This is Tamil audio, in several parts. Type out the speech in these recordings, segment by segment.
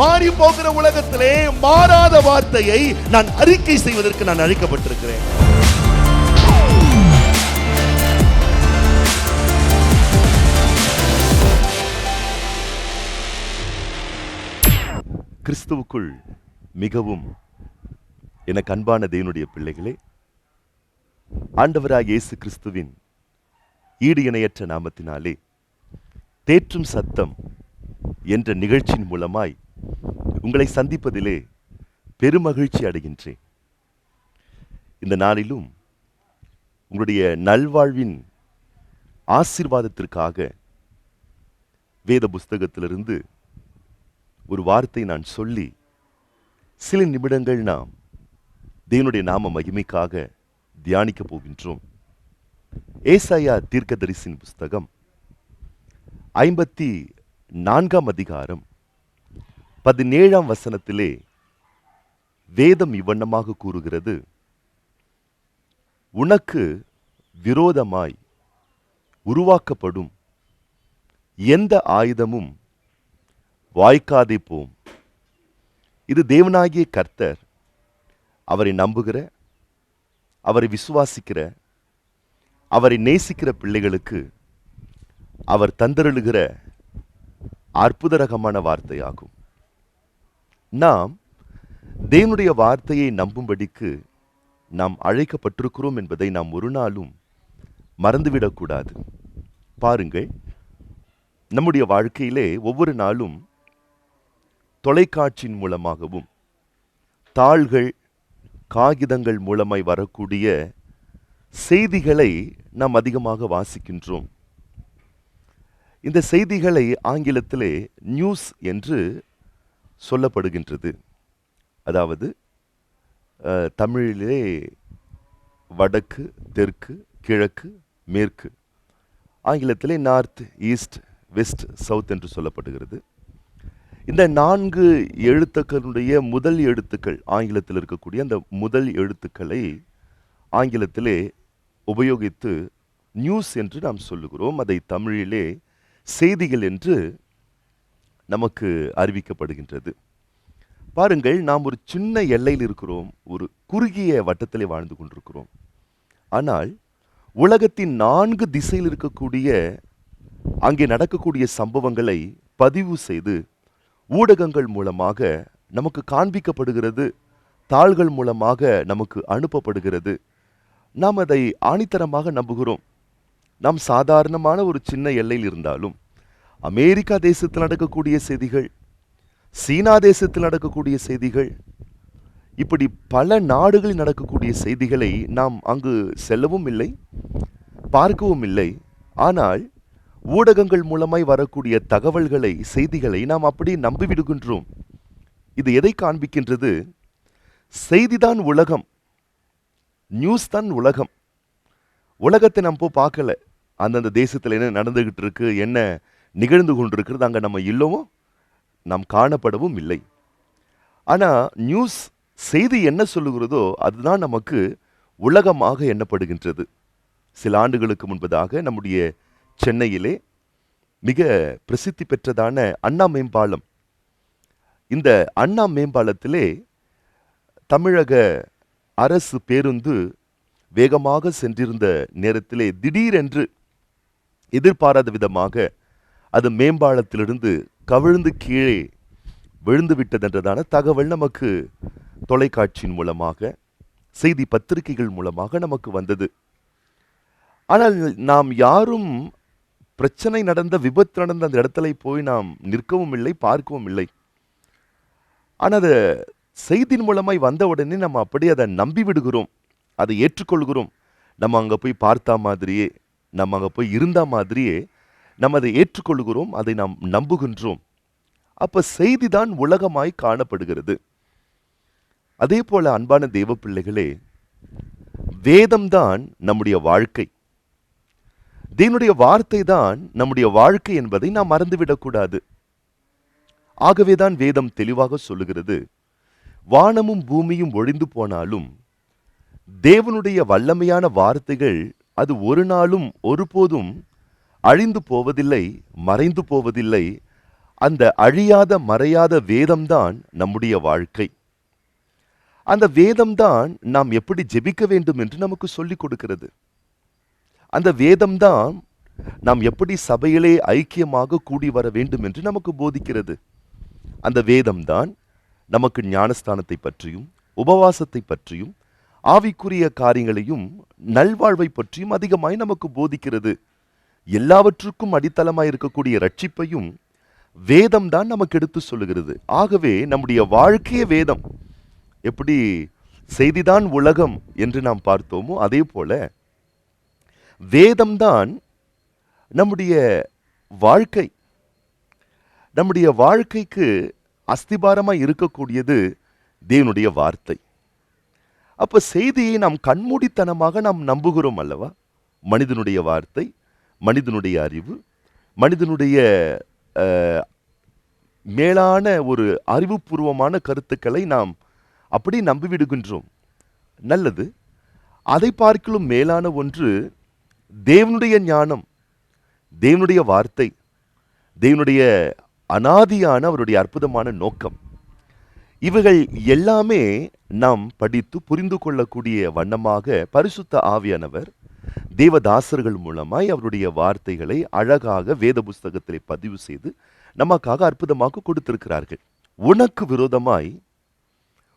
மாறி போகிற உலகத்திலே மாறாத வார்த்தையை நான் அறிக்கை செய்வதற்கு நான் அழைக்கப்பட்டிருக்கிறேன். கிறிஸ்துவுக்குள் மிகவும் எனக்கு அன்பான தேவனுடைய பிள்ளைகளே, ஆண்டவராகிய இயேசு கிறிஸ்துவின் ஈடு இணையற்ற நாமத்தினாலே தேற்றும் சத்தம் என்ற நிகழ்ச்சியின் மூலமாய் உங்களை சந்திப்பதிலே பெருமகிழ்ச்சி அடைகின்றேன். இந்த நாளிலும் உங்களுடைய நல்வாழ்வின் ஆசீர்வாதத்திற்காக வேத புஸ்தகத்திலிருந்து ஒரு வார்த்தை நான் சொல்லி சில நிமிடங்கள் நாம் தேவனுடைய நாம மகிமைக்காக தியானிக்க போகின்றோம். ஏசாயா தீர்க்கதரிசியின் புஸ்தகம் 54 அதிகாரம் 17 வசனத்திலே வேதம் இவ்வண்ணமாக கூறுகிறது: உனக்கு விரோதமாய் உருவாக்கப்படும் எந்த ஆயுதமும் வாய்க்காதே போம். இது தேவனாகிய கர்த்தர் அவரை நம்புகிற, அவரை விசுவாசிக்கிற, அவரை நேசிக்கிற பிள்ளைகளுக்கு அவர் தந்தருளுகிற அற்புத ரகமான வார்த்தையாகும். நாம் தேவனுடைய வார்த்தையை நம்பும்படிக்கு நாம் அழைக்கப்பட்டிருக்கிறோம் என்பதை நாம் ஒரு நாளும் மறந்துவிடக்கூடாது. பாருங்கள், நம்முடைய வாழ்க்கையிலே ஒவ்வொரு நாளும் தொலைக்காட்சியின் மூலமாகவும் தாள்கள் காகிதங்கள் மூலமாய் வரக்கூடிய செய்திகளை நாம் அதிகமாக வாசிக்கின்றோம். இந்த செய்திகளை ஆங்கிலத்திலே நியூஸ் என்று சொல்லப்படுகின்றது. அதாவது தமிழிலே வடக்கு, தெற்கு, கிழக்கு, மேற்கு, ஆங்கிலத்திலே நார்த், ஈஸ்ட், வெஸ்ட், சவுத் என்று சொல்லப்படுகிறது. இந்த 4 எழுத்துக்களுடைய முதல் எழுத்துக்கள், ஆங்கிலத்தில் இருக்கக்கூடிய அந்த முதல் எழுத்துக்களை ஆங்கிலத்திலே உபயோகித்து நியூஸ் என்று நாம் சொல்லுகிறோம். அதை தமிழிலே செய்திகள் என்று நமக்கு அறிவிக்கப்படுகின்றது. பாருங்கள், நாம் ஒரு சின்ன எல்லையில் இருக்கிறோம், ஒரு குறுகிய வட்டத்திலே வாழ்ந்து கொண்டிருக்கிறோம். ஆனால் உலகத்தின் 4 திசையில் இருக்கக்கூடிய அங்கே நடக்கக்கூடிய சம்பவங்களை பதிவு செய்து ஊடகங்கள் மூலமாக நமக்கு காண்பிக்கப்படுகிறது, தாள்கள் மூலமாக நமக்கு அனுப்பப்படுகிறது. நாம் அதை ஆணித்தரமாக நம்புகிறோம். நாம் சாதாரணமான ஒரு சின்ன எல்லையில் இருந்தாலும் அமெரிக்கா தேசத்தில் நடக்கக்கூடிய செய்திகள், சீனா தேசத்தில் நடக்கக்கூடிய செய்திகள், இப்படி பல நாடுகளில் நடக்கக்கூடிய செய்திகளை நாம் அங்கு செல்லவும் இல்லை, பார்க்கவும் இல்லை. ஆனால் ஊடகங்கள் மூலமாய் வரக்கூடிய தகவல்களை, செய்திகளை நாம் அப்படி நம்பிவிடுகின்றோம். இது எதை காண்பிக்கின்றது? செய்திதான் உலகம், நியூஸ் தான் உலகம். உலகத்தை நம்ம போய் பார்க்கல, அந்தந்த தேசத்தில் என்ன நடந்துகிட்டு இருக்கு, என்ன நிகழ்ந்து கொண்டிருக்கிறது அங்கே நம்ம இல்லவும் நாம் காணப்படவும் இல்லை. ஆனால் நியூஸ் செய்தி என்ன சொல்லுகிறதோ அதுதான் நமக்கு உலகமாக எண்ணப்படுகின்றது. சில ஆண்டுகளுக்கு முன்பதாக நம்முடைய சென்னையிலே மிக பிரசித்தி பெற்றதான அண்ணா மேம்பாலம், இந்த அண்ணா மேம்பாலத்திலே தமிழக அரசு பேருந்து வேகமாக சென்றிருந்த நேரத்திலே திடீரென்று எதிர்பாராத விதமாக அது மேம்பாலத்திலிருந்து கவிழ்ந்து கீழே விழுந்து விட்டதென்றதான தகவல் நமக்கு தொலைக்காட்சியின் மூலமாக, செய்தி பத்திரிகைகள் மூலமாக நமக்கு வந்தது. ஆனால் நாம் யாரும் பிரச்சனை நடந்த, விபத்து நடந்த அந்த இடத்துல போய் நாம் நிற்கவும் இல்லை, பார்க்கவும் இல்லை. ஆனால் அது செய்தியின் மூலமாய் வந்த உடனே நம்ம அப்படியே அதை நம்பி விடுகிறோம், அதை ஏற்றுக்கொள்கிறோம். நம்ம அங்கே போய் பார்த்தா மாதிரியே, நம்ம அங்கே போய் இருந்த மாதிரியே நம்ம அதை ஏற்றுக்கொள்கிறோம், அதை நாம் நம்புகின்றோம். அப்ப செய்திதான் உலகமாய் காணப்படுகிறது. அதே போல அன்பான தேவ பிள்ளைகளே, வேதம்தான் நம்முடைய வாழ்க்கை, தேவனுடைய வார்த்தை தான் நம்முடைய வாழ்க்கை என்பதை நாம் மறந்துவிடக்கூடாது. ஆகவேதான் வேதம் தெளிவாக சொல்லுகிறது, வானமும் பூமியும் ஒழிந்து போனாலும் தேவனுடைய வல்லமையான வார்த்தைகள் அது ஒரு நாளும் ஒருபோதும் அழிந்து போவதில்லை, மறைந்து போவதில்லை. அந்த அழியாத மறையாத வேதம்தான் நம்முடைய வாழ்க்கை. அந்த வேதம்தான் நாம் எப்படி ஜெபிக்க வேண்டும் என்று நமக்கு சொல்லிக் கொடுக்கிறது. அந்த வேதம்தான் நாம் எப்படி சபையிலே ஐக்கியமாக கூடி வர வேண்டும் என்று நமக்கு போதிக்கிறது. அந்த வேதம்தான் நமக்கு ஞானஸ்தானத்தை பற்றியும் உபவாசத்தை பற்றியும் ஆவிக்குரிய காரியங்களையும் நல்வாழ்வை பற்றியும் அதிகமாய் நமக்கு போதிக்கிறது. எல்லாவற்றுக்கும் அடித்தளமாய் இருக்கக்கூடிய ரட்சிப்பையும் வேதம் தான் நமக்கு எடுத்து சொல்லுகிறது. ஆகவே நம்முடைய வாழ்க்கையே வேதம். எப்படி செய்திதான் உலகம் என்று நாம் பார்த்தோமோ அதே போல வேதம்தான் நம்முடைய வாழ்க்கை. நம்முடைய வாழ்க்கைக்கு அஸ்திபாரமாய் இருக்கக்கூடியது தேவனுடைய வார்த்தை. அப்ப செய்தியை நாம் கண்மூடித்தனமாக நாம் நம்புகிறோம் அல்லவா? மனிதனுடைய வார்த்தை, மனிதனுடைய அறிவு, மனிதனுடைய மேலான ஒரு அறிவுபூர்வமான கருத்துக்களை நாம் அப்படி நம்பிவிடுகின்றோம். நல்லது. அதை பார்க்கலும் மேலான ஒன்று தேவனுடைய ஞானம், தேவனுடைய வார்த்தை, தேவனுடைய அனாதியான அவருடைய அற்புதமான நோக்கம். இவைகள் எல்லாமே நாம் படித்து புரிந்து கொள்ளக்கூடிய வண்ணமாக பரிசுத்த ஆவியானவர் தேவதாசர்கள் மூலமாய் அவருடைய வார்த்தைகளை அழகாக வேத புஸ்தகத்திலே பதிவு செய்து நமக்காக அற்புதமாக கொடுத்திருக்கிறார்கள். உனக்கு விரோதமாய்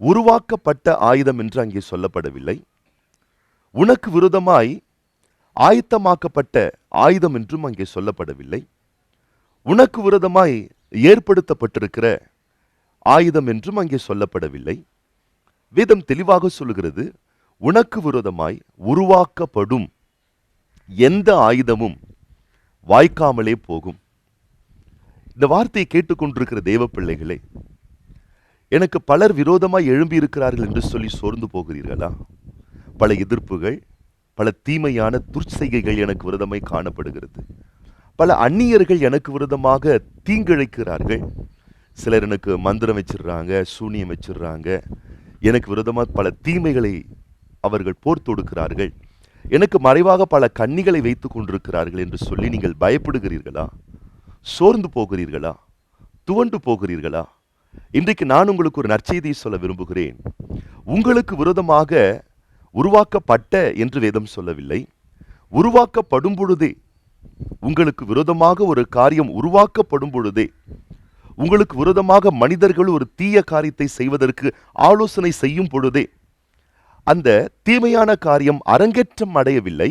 உருவாக்கப்பட்ட ஆயுதம் என்று அங்கே சொல்லப்படவில்லை. உனக்கு விரோதமாய் ஆயத்தமாக்கப்பட்ட ஆயுதம் என்றும் அங்கே சொல்லப்படவில்லை. உனக்கு விரோதமாய் ஏற்படுத்தப்பட்டிருக்கிற ஆயுதம் என்றும் அங்கே சொல்லப்படவில்லை. வேதம் தெளிவாக சொல்லுகிறது, உனக்கு விரோதமாய் உருவாக்கப்படும் எந்த ஆயுதமும் வாய்க்காமலே போகும். இந்த வார்த்தையை கேட்டுக்கொண்டிருக்கிற தேவ பிள்ளைகளே, எனக்கு பலர் விரோதமாய் எழும்பி இருக்கிறார்கள் என்று சொல்லி சோர்ந்து போகிறீர்களா? பல எதிர்ப்புகள், பல தீமையான துர்ச்செய்கைகள் எனக்கு விரோதமாய் காணப்படுகிறது. பல அந்நியர்கள் எனக்கு விரோதமாக தீங்கிழைக்கிறார்கள். சிலர் எனக்கு மந்திரம் வச்சிடுறாங்க, சூனியம் வச்சிடுறாங்க. எனக்கு விரோதமாக பல தீமைகளை அவர்கள் போர் தொடுக்கிறார்கள். எனக்கு மறைவாக பல கண்ணிகளை வைத்துக் கொண்டிருக்கிறார்கள் என்று சொல்லி நீங்கள் பயப்படுகிறீர்களா? சோர்ந்து போகிறீர்களா? துவண்டு போகிறீர்களா? இன்றைக்கு நான் உங்களுக்கு ஒரு நற்செய்தியை சொல்ல விரும்புகிறேன். உங்களுக்கு விரோதமாக உருவாக்கப்பட்ட என்று வேதம் சொல்லவில்லை. உருவாக்கப்படும் பொழுதே, உங்களுக்கு விரோதமாக ஒரு காரியம் உருவாக்கப்படும் பொழுதே, உங்களுக்கு விரோதமாக மனிதர்கள் ஒரு தீய காரியத்தை செய்வதற்கு ஆலோசனை செய்யும் பொழுதே, அந்த தீமையான காரியம் அரங்கேற்றம் அடையவில்லை.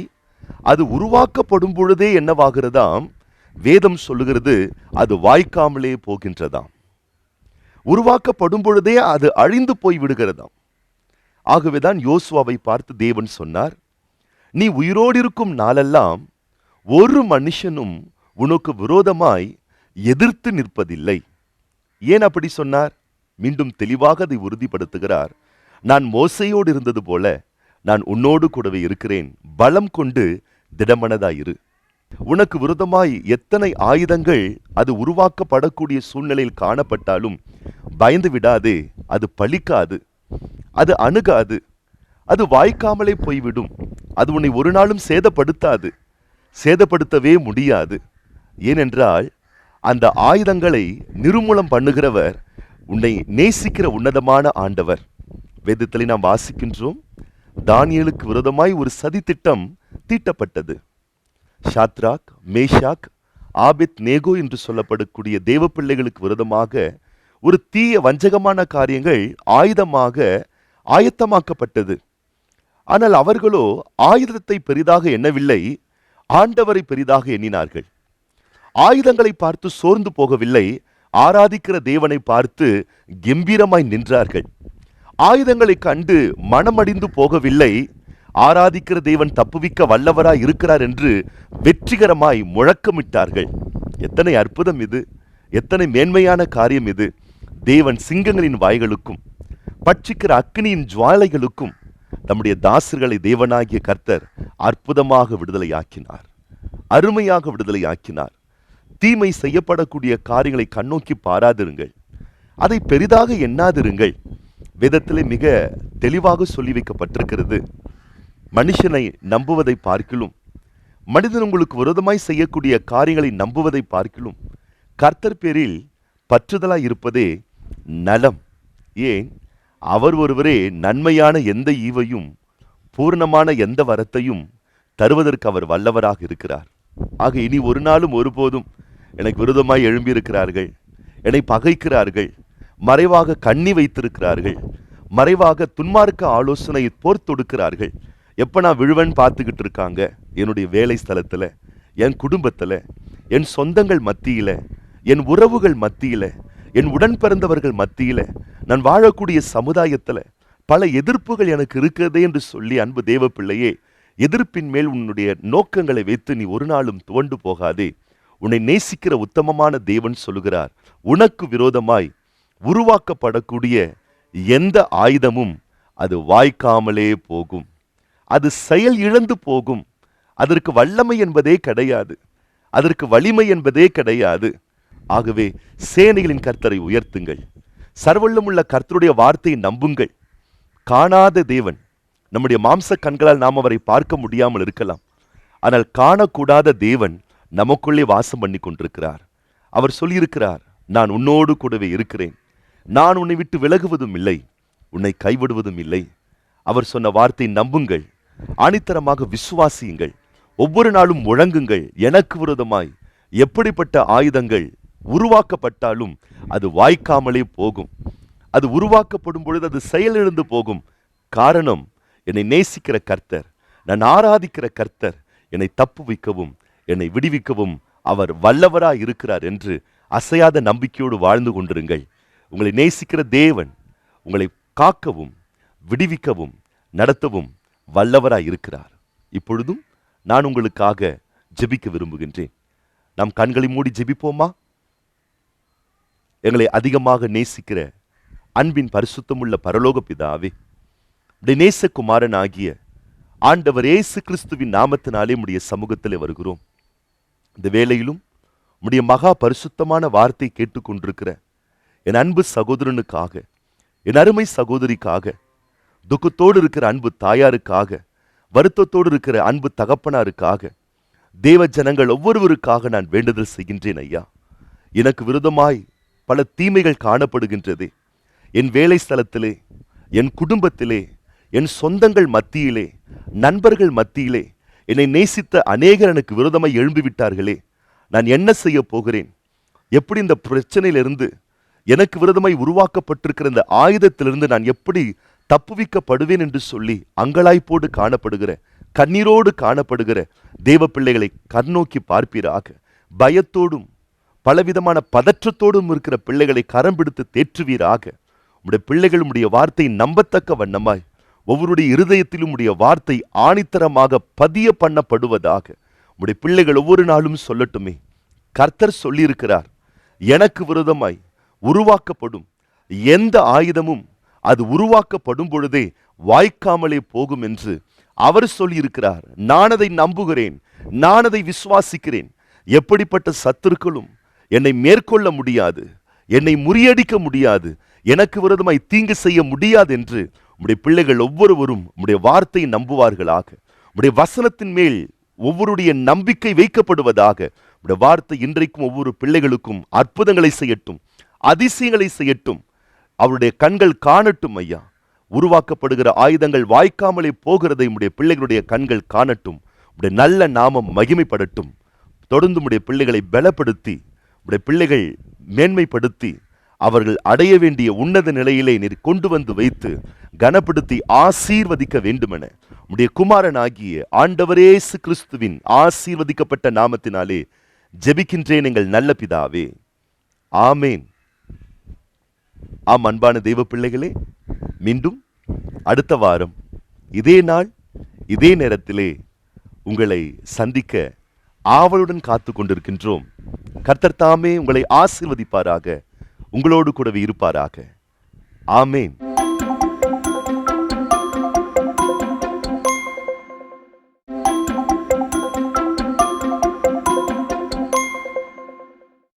அது உருவாக்கப்படும் பொழுதே என்னவாகிறதாம்? வேதம் சொல்லுகிறது, அது வாய்க்காமலே போகின்றதாம். உருவாக்கப்படும் பொழுதே அது அழிந்து போய் விடுகிறதாம். ஆகவேதான் யோசுவாவை பார்த்து தேவன் சொன்னார், நீ உயிரோடு இருக்கும் நாளெல்லாம் ஒரு மனுஷனும் உனக்கு விரோதமாய் எதிர்த்து நிற்பதில்லை. ஏன் அப்படி சொன்னார்? மீண்டும் தெளிவாக அதை உறுதிப்படுத்துகிறார். நான் மோசையோடு இருந்தது போல நான் உன்னோடு கூடவே இருக்கிறேன். பலம் கொண்டு திடமனதாயிரு. உனக்கு விரோதமாய் எத்தனை ஆயுதங்கள் அது உருவாக்கப்படக்கூடிய சூழ்நிலையில் காணப்பட்டாலும் பயந்து விடாதே. அது பலிக்காது, அது அணுகாது, அது வாய்க்காமலே போய்விடும். அது உன்னை ஒரு நாளும் சேதப்படுத்தாது, சேதப்படுத்தவே முடியாது. ஏனென்றால் அந்த ஆயுதங்களை நிர்மூலம் பண்ணுகிறவர் உன்னை நேசிக்கிற உன்னதமான ஆண்டவர். வேதத்தில் நாம் வாசிக்கின்றோம், தானியேலுக்கு விரோதமாய் ஒரு சதி திட்டம் தீட்டப்பட்டது. ஷாத்ராக், மேஷாக், ஆபேத் நேகோ என்று சொல்லப்படக்கூடிய தேவ பிள்ளைகளுக்கு விரோதமாக ஒரு தீய வஞ்சகமான காரியங்கள் ஆயுதமாக ஆயத்தமாக்கப்பட்டது. ஆனால் அவர்களோ ஆயுதத்தை பெரிதாக எண்ணவில்லை, ஆண்டவரை பெரிதாக எண்ணினார்கள். ஆயுதங்களை பார்த்து சோர்ந்து போகவில்லை, ஆராதிக்கிற தேவனை பார்த்து கம்பீரமாய் நின்றார்கள். ஆயுதங்களை கண்டு மனமடிந்து போகவில்லை, ஆராதிக்கிற தேவன் தப்புவிக்க வல்லவராய் இருக்கிறார் என்று வெற்றிகரமாய் முழக்கமிட்டார்கள். எத்தனை அற்புதம் இது! எத்தனை மேன்மையான காரியம் இது! தேவன் சிங்கங்களின் வாய்களுக்கும் பட்சிக்கிற அக்னியின் ஜுவாலைகளுக்கும் நம்முடைய தாசர்களை தேவனாகிய கர்த்தர் அற்புதமாக விடுதலையாக்கினார், அருமையாக விடுதலையாக்கினார். தீமை செய்யப்படக்கூடிய காரியங்களை கண்ணோக்கி பாராதிருங்கள், அதை பெரிதாக எண்ணாதிருங்கள். வேதத்திலே மிக தெளிவாக சொல்லி வைக்கப்பட்டிருக்கிறது, மனுஷனை நம்புவதை பார்க்கிலும், மனிதன் உங்களுக்கு விரோதமாய் செய்யக்கூடிய காரியங்களை நம்புவதை பார்க்கிலும், கர்த்தர் பேரில் பற்றுதலாய் இருப்பதே நலம். ஏன்? அவர் ஒருவரே நன்மையான எந்த ஈவையும் பூர்ணமான எந்த வரத்தையும் தருவதற்கு அவர் வல்லவராக இருக்கிறார். ஆக இனி ஒரு நாளும் ஒருபோதும் எனக்கு விரோதமாய் எழும்பியிருக்கிறார்கள், என்னை பகைக்கிறார்கள், மறைவாக கண்ணி வைத்திருக்கிறார்கள், மறைவாக துன்மார்க்க ஆலோசனை போர் தொடுக்கிறார்கள், எப்ப நான் விழுவன் பார்த்துக்கிட்டு இருக்காங்க. என்னுடைய வேலை ஸ்தலத்துல, என் குடும்பத்துல, என் சொந்தங்கள் மத்தியில, என் உறவுகள் மத்தியில, என் உடன் பிறந்தவர்கள் மத்தியில, நான் வாழக்கூடிய சமுதாயத்துல பல எதிர்ப்புகள் எனக்கு இருக்கிறதே என்று சொல்லி, அன்பு தேவ பிள்ளையே, எதிர்ப்பின் மேல் உன்னுடைய நோக்கங்களை வைத்து நீ ஒரு நாளும் துவண்டு போகாதே. உன்னை நேசிக்கிற உத்தமமான தேவன் சொல்லுகிறார், உனக்கு விரோதமாய் உருவாக்கப்படக்கூடிய எந்த ஆயுதமும் அது வாய்க்காமலே போகும், அது செயல் இழந்து போகும். அதற்கு வல்லமை என்பதே கிடையாது, அதற்கு வலிமை என்பதே கிடையாது. ஆகவே சேனைகளின் கர்த்தரை உயர்த்துங்கள், சர்வல்லமுள்ள கர்த்தருடைய வார்த்தையை நம்புங்கள். காணாத தேவன், நம்முடைய மாம்ச கண்களால் நாம் அவரை பார்க்க முடியாமல் இருக்கலாம், ஆனால் காணக்கூடாத தேவன் நமக்குள்ளே வாசம் பண்ணி கொண்டிருக்கிறார். அவர் சொல்லியிருக்கிறார், நான் உன்னோடு கூடவே இருக்கிறேன், நான் உன்னை விட்டு விலகுவதும் இல்லை, உன்னை கைவிடுவதும் இல்லை. அவர் சொன்ன வார்த்தை நம்புங்கள், ஆணித்தரமாக விசுவாசியுங்கள், ஒவ்வொரு நாளும் முழங்குங்கள். எனக்கு விரோதமாய் எப்படிப்பட்ட ஆயுதங்கள் உருவாக்கப்பட்டாலும் அது வாய்க்காமலே போகும். அது உருவாக்கப்படும் பொழுது அது செயலிழந்து போகும். காரணம், என்னை நேசிக்கிற கர்த்தர், நான் ஆராதிக்கிற கர்த்தர் என்னை தப்புவிக்கவும் என்னை விடுவிக்கவும் அவர் வல்லவராய் இருக்கிறார் என்று அசையாத நம்பிக்கையோடு வாழ்ந்து கொண்டிருங்கள். உங்களை நேசிக்கிற தேவன் உங்களை காக்கவும் விடுவிக்கவும் நடத்தவும் வல்லவராய் இருக்கிறார். இப்பொழுதும் நான் உங்களுக்காக ஜெபிக்க விரும்புகின்றேன். நாம் கண்களை மூடி ஜெபிப்போமா? எங்களை அதிகமாக நேசிக்கிற அன்பின் பரிசுத்தமுள்ள பரலோக பிதாவே, நேசகுமாரன் ஆகிய ஆண்டவர் இயேசு கிறிஸ்துவின் நாமத்தினாலே உம்முடைய சமூகத்திலே வருகிறோம். இந்த வேளையிலும் உம்முடைய மகா பரிசுத்தமான வார்த்தை கேட்டுக்கொண்டிருக்கிற என் அன்பு சகோதரனுக்காக, என் அருமை சகோதரிக்காக, துக்கத்தோடு இருக்கிற அன்பு தாயாருக்காக, வருத்தத்தோடு இருக்கிற அன்பு தகப்பனாருக்காக, தேவ ஜனங்கள் ஒவ்வொருவருக்காக நான் வேண்டுதல் செய்கின்றேன். ஐயா, எனக்கு விரோதமாய் பல தீமைகள் காணப்படுகின்றதே. என் வேலை ஸ்தலத்திலே, என் குடும்பத்திலே, என் சொந்தங்கள் மத்தியிலே, நண்பர்கள் மத்தியிலே என்னை நேசித்த அநேகர் எனக்கு விரோதமாய் எழும்பிவிட்டார்களே. நான் என்ன செய்ய போகிறேன்? எப்படி இந்த பிரச்சனையிலிருந்து, எனக்கு விரோதமாய் உருவாக்கப்பட்டிருக்கிற இந்த ஆயுதத்திலிருந்து நான் எப்படி தப்புவிக்கப்படுவேன் என்று சொல்லி அங்கலாய்ப்போடு காணப்படுகிற, கண்ணீரோடு காணப்படுகிற தேவ பிள்ளைகளை கண்ணோக்கி பார்ப்பீராக. பயத்தோடும் பலவிதமான பதற்றத்தோடும் இருக்கிற பிள்ளைகளை கரம் பிடித்து தேற்றுவீராக. உம்முடைய பிள்ளைகள் உம்முடைய வார்த்தை நம்பத்தக்க வண்ணமாய் ஒவ்வொருடைய இருதயத்திலும் உம்முடைய வார்த்தை ஆணித்தரமாக பதிய பண்ணப்படுவதாக. உம்முடைய பிள்ளைகள் ஒவ்வொரு நாளும் சொல்லட்டுமே, கர்த்தர் சொல்லியிருக்கிறார், எனக்கு விரோதமாய் உருவாக்கப்படும் எந்த ஆயுதமும் அது உருவாக்கப்படும் பொழுதே வாய்க்காமலே போகும் என்று அவர் சொல்லியிருக்கிறார். நான் அதை நம்புகிறேன், நான் அதை விசுவாசிக்கிறேன். எப்படிப்பட்ட சத்துருக்களும் என்னை மேற்கொள்ள முடியாது, என்னை முறியடிக்க முடியாது, எனக்கு விரோதமாய் தீங்கு செய்ய முடியாது என்று உம்முடைய பிள்ளைகள் ஒவ்வொருவரும் உம்முடைய வார்த்தையை நம்புவார்களாக. உம்முடைய வசனத்தின் மேல் ஒவ்வொருடைய நம்பிக்கை வைக்கப்படுவதாக. உம்முடைய வார்த்தை இன்றைக்கும் ஒவ்வொரு பிள்ளைகளுக்கும் அற்புதங்களை செய்யட்டும், அதிசயங்களை செய்யட்டும். அவருடைய கண்கள் காணட்டும் ஐயா. உருவாக்கப்படுகிற ஆயுதங்கள் வாய்க்காமலே போகிறதை உம்முடைய பிள்ளைகளுடைய கண்கள் காணட்டும். உம்முடைய நல்ல நாமம் மகிமைப்படட்டும். தொடர்ந்து உம்முடைய பிள்ளைகளை பலப்படுத்தி, உம்முடைய பிள்ளைகள் மேன்மைப்படுத்தி, அவர்கள் அடைய வேண்டிய உன்னத நிலையிலே நீர் கொண்டு வந்து வைத்து கனப்படுத்தி ஆசீர்வதிக்க வேண்டுமென உம்முடைய குமாரனாகிய ஆண்டவரே இயேசு கிறிஸ்துவின் ஆசீர்வதிக்கப்பட்ட நாமத்தினாலே ஜெபிக்கின்றேன் எங்கள் நல்ல பிதாவே, ஆமேன். ஆம், அன்பான தெய்வ பிள்ளைகளே, மீண்டும் அடுத்த வாரம் இதே நாள் இதே நேரத்திலே உங்களை சந்திக்க ஆவலுடன் காத்து கொண்டிருக்கின்றோம். கர்த்தர் தாமே உங்களை ஆசீர்வதிப்பாராக, உங்களோடு கூடவே இருப்பாராக. ஆமேன்.